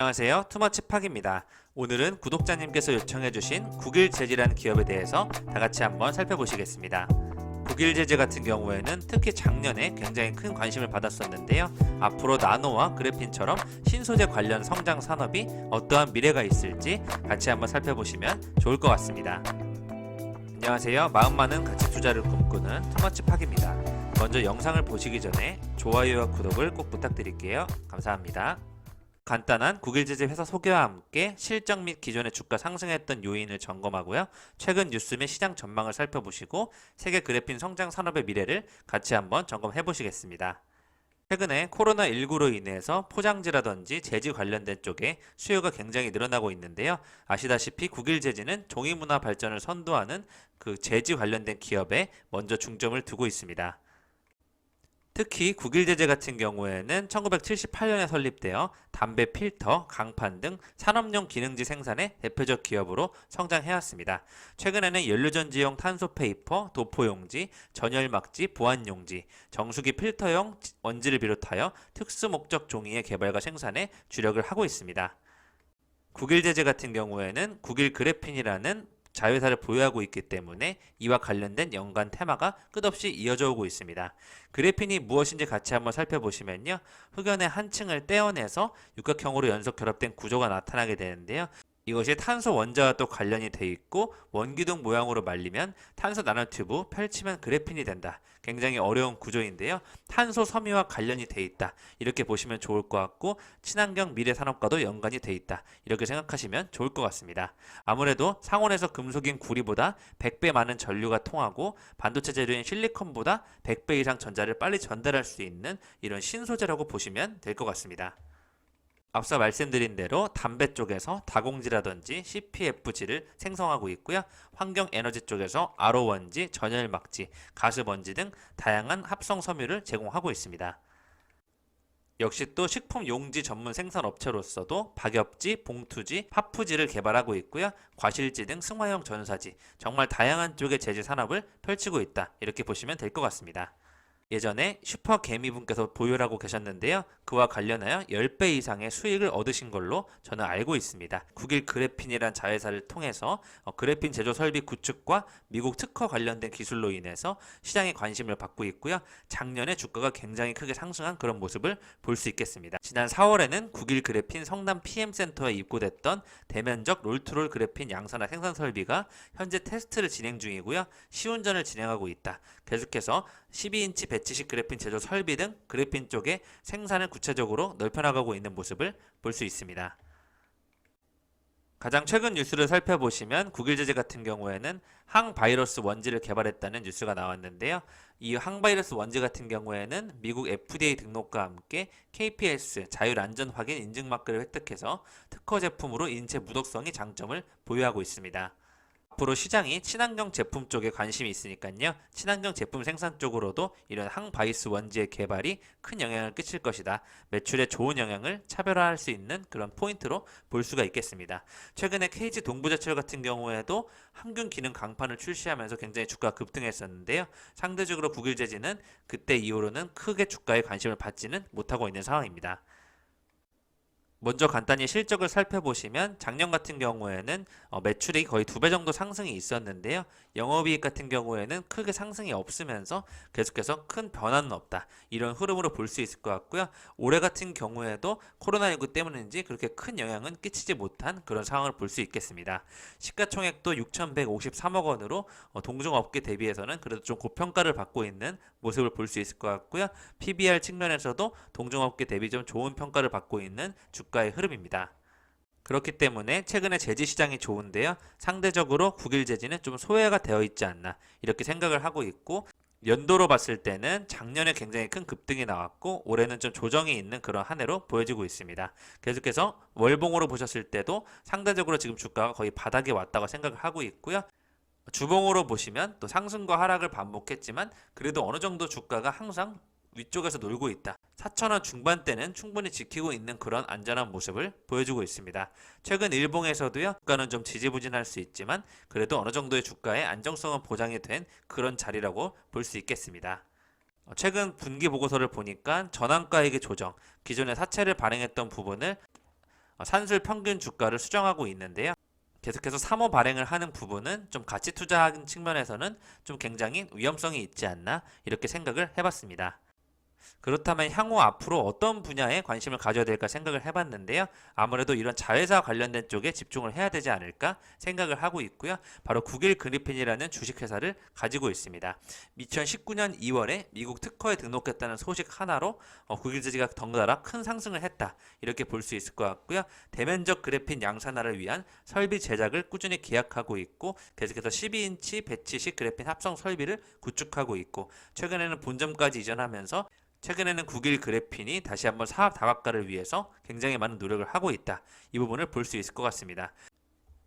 안녕하세요. 투머치팍입니다. 오늘은 구독자님께서 요청해주신 국일제지라는 기업에 대해서 다같이 한번 살펴보시겠습니다. 국일제지 같은 경우에는 특히 작년에 굉장히 큰 관심을 받았었는데요. 앞으로 나노와 그래핀처럼 신소재 관련 성장 산업이 어떠한 미래가 있을지 같이 한번 살펴보시면 좋을 것 같습니다. 안녕하세요. 마음 많은 가치 투자를 꿈꾸는 투머치팍입니다. 먼저 영상을 보시기 전에 좋아요와 구독을 꼭 부탁드릴게요. 감사합니다. 간단한 국일제지 회사 소개와 함께 실적 및 기존의 주가 상승했던 요인을 점검하고요. 최근 뉴스 및 시장 전망을 살펴보시고 세계 그래핀 성장 산업의 미래를 같이 한번 점검해 보시겠습니다. 최근에 코로나19로 인해서 포장지라든지 제지 관련된 쪽에 수요가 굉장히 늘어나고 있는데요. 아시다시피 국일제지는 종이문화 발전을 선도하는 그 제지 관련된 기업에 먼저 중점을 두고 있습니다. 특히 국일제재 같은 경우에는 1978년에 설립되어 담배 필터, 강판 등 산업용 기능지 생산의 대표적 기업으로 성장해왔습니다. 최근에는 연료전지용 탄소 페이퍼, 도포용지, 전열막지, 보안용지, 정수기 필터용 원지를 비롯하여 특수목적 종이의 개발과 생산에 주력을 하고 있습니다. 국일제재 같은 경우에는 국일 그래핀이라는 자회사를 보유하고 있기 때문에 이와 관련된 연관 테마가 끝없이 이어져 오고 있습니다. 그래핀이 무엇인지 같이 한번 살펴보시면요. 흑연의 한 층을 떼어내서 육각형으로 연속 결합된 구조가 나타나게 되는데요. 이것이 탄소 원자와 또 관련이 돼 있고 원기둥 모양으로 말리면 탄소 나노튜브, 펼치면 그래핀이 된다. 굉장히 어려운 구조인데요. 탄소 섬유와 관련이 돼 있다. 이렇게 보시면 좋을 것 같고 친환경 미래 산업과도 연관이 돼 있다. 이렇게 생각하시면 좋을 것 같습니다. 아무래도 상온에서 금속인 구리보다 100배 많은 전류가 통하고 반도체 재료인 실리콘보다 100배 이상 전자를 빨리 전달할 수 있는 이런 신소재라고 보시면 될 것 같습니다. 앞서 말씀드린 대로 담배 쪽에서 다공지라든지 CPFG를 생성하고 있고요. 환경 에너지 쪽에서 RO원지, 전열막지, 가스번지 등 다양한 합성 섬유를 제공하고 있습니다. 역시 또 식품 용지 전문 생산 업체로서도 박엽지, 봉투지, 파프지를 개발하고 있고요. 과실지 등 승화형 전사지, 정말 다양한 쪽의 제지 산업을 펼치고 있다. 이렇게 보시면 될 것 같습니다. 예전에 슈퍼개미분께서 보유하고 계셨는데요. 그와 관련하여 10배 이상의 수익을 얻으신 걸로 저는 알고 있습니다. 국일 그래핀이란 자회사를 통해서 그래핀 제조 설비 구축과 미국 특허 관련된 기술로 인해서 시장에 관심을 받고 있고요. 작년에 주가가 굉장히 크게 상승한 그런 모습을 볼 수 있겠습니다. 지난 4월에는 국일 그래핀 성남 PM센터에 입고됐던 대면적 롤투롤 그래핀 양산화 생산 설비가 현재 테스트를 진행 중이고요. 시운전을 진행하고 있다. 계속해서 12인치 배치식 그래핀 제조 설비 등 그래핀 쪽의 생산을 구체적으로 넓혀나가고 있는 모습을 볼 수 있습니다. 가장 최근 뉴스를 살펴보시면 국일제재 같은 경우에는 항바이러스 원지를 개발했다는 뉴스가 나왔는데요. 이 항바이러스 원지 같은 경우에는 미국 FDA 등록과 함께 KPS 자율안전확인 인증마크를 획득해서 특허 제품으로 인체 무독성이 장점을 보유하고 있습니다. 앞으로 시장이 친환경 제품 쪽에 관심이 있으니까요. 친환경 제품 생산 쪽으로도 이런 항바이스 원지의 개발이 큰 영향을 끼칠 것이다. 매출에 좋은 영향을 차별화할 수 있는 그런 포인트로 볼 수가 있겠습니다. 최근에 KG 동부제철 같은 경우에도 항균 기능 강판을 출시하면서 굉장히 주가가 급등했었는데요. 상대적으로 국일제지는 그때 이후로는 크게 주가에 관심을 받지는 못하고 있는 상황입니다. 먼저 간단히 실적을 살펴보시면 작년 같은 경우에는 매출이 거의 2배 정도 상승이 있었는데요. 영업이익 같은 경우에는 크게 상승이 없으면서 계속해서 큰 변화는 없다. 이런 흐름으로 볼 수 있을 것 같고요. 올해 같은 경우에도 코로나19 때문인지 그렇게 큰 영향은 끼치지 못한 그런 상황을 볼 수 있겠습니다. 시가총액도 6,153억 원으로 동종업계 대비해서는 그래도 좀 고평가를 받고 있는 모습을 볼 수 있을 것 같고요. PBR 측면에서도 동종업계 대비 좀 좋은 평가를 받고 있는 주가의 흐름입니다. 그렇기 때문에 최근에 제지 시장이 좋은데요. 상대적으로 국일제지는 좀 소외가 되어 있지 않나 이렇게 생각을 하고 있고 연도로 봤을 때는 작년에 굉장히 큰 급등이 나왔고 올해는 좀 조정이 있는 그런 한 해로 보여지고 있습니다. 계속해서 월봉으로 보셨을 때도 상대적으로 지금 주가가 거의 바닥에 왔다고 생각을 하고 있고요. 주봉으로 보시면 또 상승과 하락을 반복했지만 그래도 어느 정도 주가가 항상 위쪽에서 놀고 있다. 4,000원 중반대는 충분히 지키고 있는 그런 안전한 모습을 보여주고 있습니다. 최근 일봉에서도요. 주가는 좀 지지부진할 수 있지만 그래도 어느 정도의 주가의 안정성은 보장이 된 그런 자리라고 볼 수 있겠습니다. 최근 분기 보고서를 보니까 전환가액의 조정, 기존에 사채를 발행했던 부분을 산술 평균 주가를 수정하고 있는데요. 계속해서 3호 발행을 하는 부분은 좀 가치 투자하는 측면에서는 좀 굉장히 위험성이 있지 않나 이렇게 생각을 해봤습니다. 그렇다면 향후 앞으로 어떤 분야에 관심을 가져야 될까 생각을 해봤는데요. 아무래도 이런 자회사 관련된 쪽에 집중을 해야 되지 않을까 생각을 하고 있고요. 바로 국일 그리핀이라는 주식회사를 가지고 있습니다. 2019년 2월에 미국 특허에 등록했다는 소식 하나로 국일제지가 덩달아 큰 상승을 했다. 이렇게 볼 수 있을 것 같고요. 대면적 그래핀 양산화를 위한 설비 제작을 꾸준히 계약하고 있고 계속해서 12인치 배치식 그래핀 합성 설비를 구축하고 있고 최근에는 본점까지 이전하면서 최근에는 국일 그래핀이 다시 한번 사업 다각화를 위해서 굉장히 많은 노력을 하고 있다. 이 부분을 볼 수 있을 것 같습니다.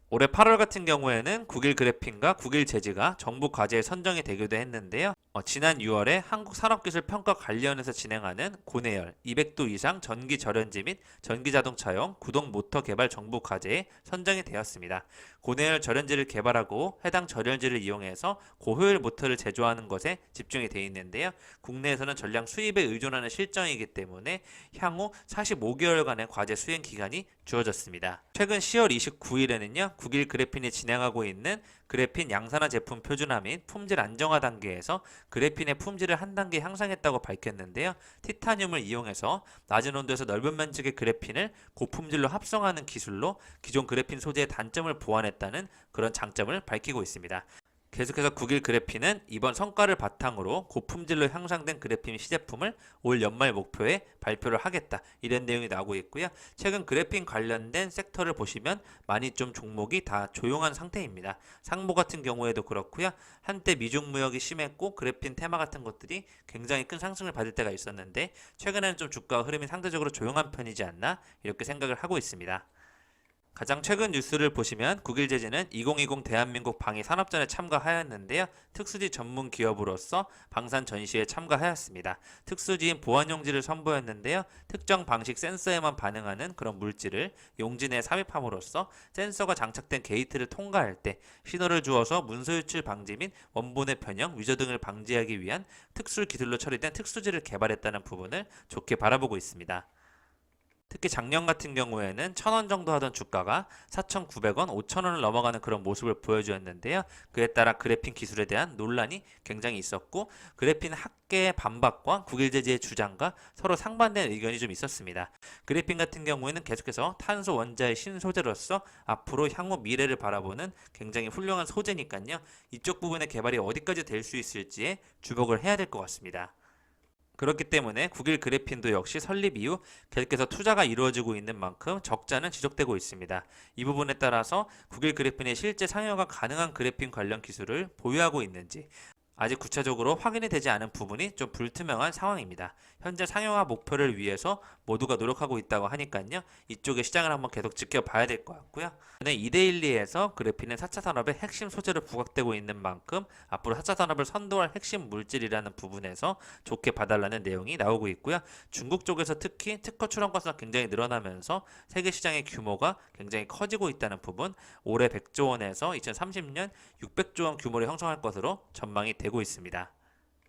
올해 8월 같은 경우에는 국일 그래핀과 국일 제지가 정부 과제에 선정이 되기도 했는데요. 지난 6월에 한국산업기술평가 관련해서 진행하는 고내열 200도 이상 전기 절연지 및 전기자동차용 구동 모터 개발 정부 과제에 선정이 되었습니다. 고내열 절연지를 개발하고 해당 절연지를 이용해서 고효율 모터를 제조하는 것에 집중이 되어 있는데요. 국내에서는 전량 수입에 의존하는 실정이기 때문에 향후 45개월간의 과제 수행 기간이 주어졌습니다. 최근 10월 29일에는요. 국일 그래핀이 진행하고 있는 그래핀 양산화 제품 표준화 및 품질 안정화 단계에서 그래핀의 품질을 한 단계 향상했다고 밝혔는데요. 티타늄을 이용해서 낮은 온도에서 넓은 면적의 그래핀을 고품질로 합성하는 기술로 기존 그래핀 소재의 단점을 보완했다는 그런 장점을 밝히고 있습니다. 계속해서 국일 그래핀은 이번 성과를 바탕으로 고품질로 향상된 그래핀 시제품을 올 연말 목표에 발표를 하겠다. 이런 내용이 나오고 있고요. 최근 그래핀 관련된 섹터를 보시면 많이 좀 종목이 다 조용한 상태입니다. 상모 같은 경우에도 그렇고요. 한때 미중 무역이 심했고 그래핀 테마 같은 것들이 굉장히 큰 상승을 받을 때가 있었는데 최근에는 좀 주가 흐름이 상대적으로 조용한 편이지 않나 이렇게 생각을 하고 있습니다. 가장 최근 뉴스를 보시면 국일제지는 2020 대한민국 방위 산업전에 참가하였는데요. 특수지 전문 기업으로서 방산 전시에 참가하였습니다. 특수지인 보안용지를 선보였는데요. 특정 방식 센서에만 반응하는 그런 물질을 용지 내에 삽입함으로써 센서가 장착된 게이트를 통과할 때 신호를 주어서 문서 유출 방지 및 원본의 변형, 위조 등을 방지하기 위한 특수 기술로 처리된 특수지를 개발했다는 부분을 좋게 바라보고 있습니다. 특히 작년 같은 경우에는 1,000원 정도 하던 주가가 4,900원, 5,000원을 넘어가는 그런 모습을 보여주었는데요. 그에 따라 그래핀 기술에 대한 논란이 굉장히 있었고 그래핀 학계의 반박과 국일제지의 주장과 서로 상반된 의견이 좀 있었습니다. 그래핀 같은 경우에는 계속해서 탄소 원자의 신소재로서 앞으로 향후 미래를 바라보는 굉장히 훌륭한 소재니까요. 이쪽 부분의 개발이 어디까지 될 수 있을지에 주목을 해야 될 것 같습니다. 그렇기 때문에 국일 그래핀도 역시 설립 이후 계속해서 투자가 이루어지고 있는 만큼 적자는 지속되고 있습니다. 이 부분에 따라서 국일 그래핀의 실제 상용화 가능한 그래핀 관련 기술을 보유하고 있는지 아직 구체적으로 확인이 되지 않은 부분이 좀 불투명한 상황입니다. 현재 상용화 목표를 위해서 모두가 노력하고 있다고 하니까요. 이쪽의 시장을 한번 계속 지켜봐야 될 것 같고요. 이데일리에서 그래핀은 4차 산업의 핵심 소재로 부각되고 있는 만큼 앞으로 4차 산업을 선도할 핵심 물질이라는 부분에서 좋게 봐달라는 내용이 나오고 있고요. 중국 쪽에서 특히 특허 출원 건수가 굉장히 늘어나면서 세계 시장의 규모가 굉장히 커지고 있다는 부분, 올해 100조 원에서 2030년 600조 원 규모를 형성할 것으로 전망이 되고 있습니다.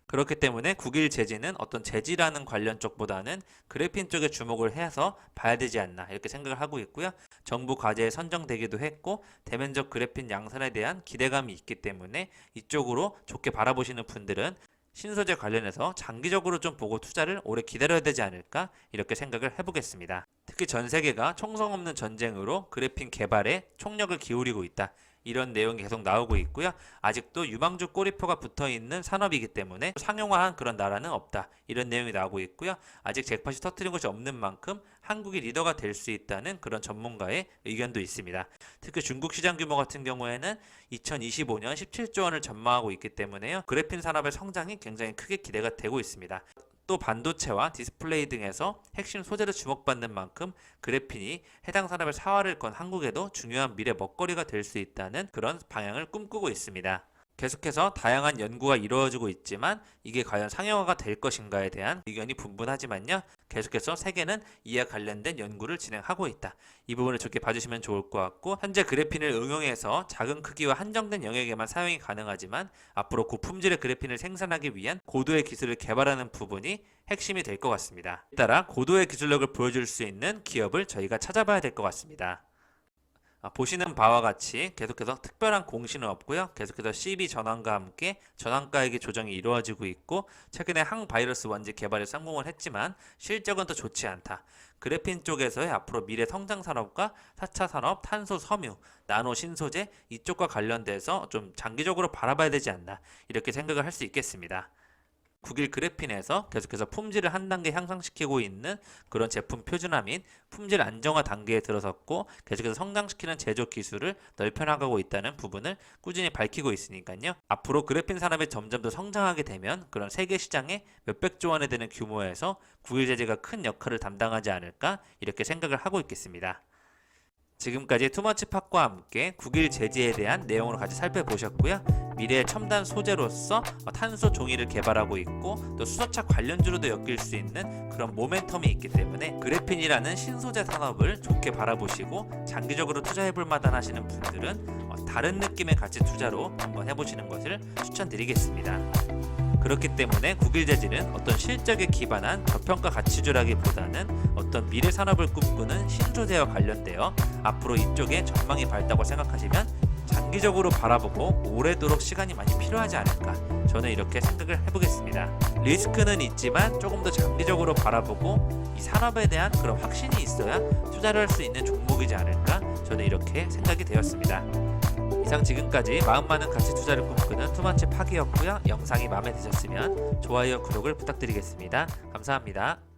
그렇기 때문에 국일제지는 어떤 제지라는 관련 쪽보다는 그래핀 쪽에 주목을 해서 봐야 되지 않나 이렇게 생각을 하고 있고요. 정부 과제에 선정되기도 했고 대면적 그래핀 양산에 대한 기대감이 있기 때문에 이쪽으로 좋게 바라보시는 분들은 신소재 관련해서 장기적으로 좀 보고 투자를 오래 기다려야 되지 않을까 이렇게 생각을 해보겠습니다. 특히 전 세계가 총성 없는 전쟁으로 그래핀 개발에 총력을 기울이고 있다. 이런 내용이 계속 나오고 있고요. 아직도 유망주 꼬리표가 붙어있는 산업이기 때문에 상용화한 그런 나라는 없다. 이런 내용이 나오고 있고요. 아직 잭팟이 터뜨린 것이 없는 만큼 한국이 리더가 될 수 있다는 그런 전문가의 의견도 있습니다. 특히 중국 시장 규모 같은 경우에는 2025년 17조 원을 전망하고 있기 때문에요. 그래핀 산업의 성장이 굉장히 크게 기대가 되고 있습니다. 또 반도체와 디스플레이 등에서 핵심 소재로 주목받는 만큼 그래핀이 해당 산업의 사활을 건 한국에도 중요한 미래 먹거리가 될 수 있다는 그런 방향을 꿈꾸고 있습니다. 계속해서 다양한 연구가 이루어지고 있지만 이게 과연 상용화가 될 것인가에 대한 의견이 분분하지만요. 계속해서 세계는 이와 관련된 연구를 진행하고 있다. 이 부분을 좋게 봐주시면 좋을 것 같고, 현재 그래핀을 응용해서 작은 크기와 한정된 영역에만 사용이 가능하지만 앞으로 고품질의 그래핀을 생산하기 위한 고도의 기술을 개발하는 부분이 핵심이 될 것 같습니다. 따라 고도의 기술력을 보여줄 수 있는 기업을 저희가 찾아봐야 될 것 같습니다. 보시는 바와 같이 계속해서 특별한 공시는 없고요. 계속해서 CB 전환과 함께 전환가액의 조정이 이루어지고 있고, 최근에 항바이러스 원지 개발에 성공을 했지만 실적은 더 좋지 않다. 그래핀 쪽에서의 앞으로 미래 성장 산업과 4차 산업, 탄소 섬유, 나노 신소재 이쪽과 관련돼서 좀 장기적으로 바라봐야 되지 않나, 이렇게 생각을 할 수 있겠습니다. 국일 그래핀에서 계속해서 품질을 한 단계 향상시키고 있는 그런 제품 표준화 및 품질 안정화 단계에 들어섰고, 계속해서 성장시키는 제조 기술을 넓혀나가고 있다는 부분을 꾸준히 밝히고 있으니까요. 앞으로 그래핀 산업이 점점 더 성장하게 되면 그런 세계 시장에 몇백조 원에 되는 규모에서 국일제재가 큰 역할을 담당하지 않을까, 이렇게 생각을 하고 있겠습니다. 지금까지 투머치팟과 함께 국일 제재에 대한 내용을 같이 살펴보셨고요. 미래의 첨단 소재로서 탄소 종이를 개발하고 있고, 또 수소차 관련주로도 엮일 수 있는 그런 모멘텀이 있기 때문에 그래핀이라는 신소재 산업을 좋게 바라보시고, 장기적으로 투자해볼 만한 하시는 분들은 다른 느낌의 가치 투자로 한번 해보시는 것을 추천드리겠습니다. 그렇기 때문에 국일재질은 어떤 실적에 기반한 저평가 가치주라기보다는 어떤 미래 산업을 꿈꾸는 신소재와 관련되어 앞으로 이쪽에 전망이 밝다고 생각하시면 장기적으로 바라보고 오래도록 시간이 많이 필요하지 않을까, 저는 이렇게 생각을 해보겠습니다. 리스크는 있지만 조금 더 장기적으로 바라보고 이 산업에 대한 그런 확신이 있어야 투자를 할 수 있는 종목이지 않을까, 저는 이렇게 생각이 되었습니다. 이상 지금까지 마음 많은 가치 투자를 꿈꾸는 투머치 팟이었고요. 영상이 마음에 드셨으면 좋아요, 구독을 부탁드리겠습니다. 감사합니다.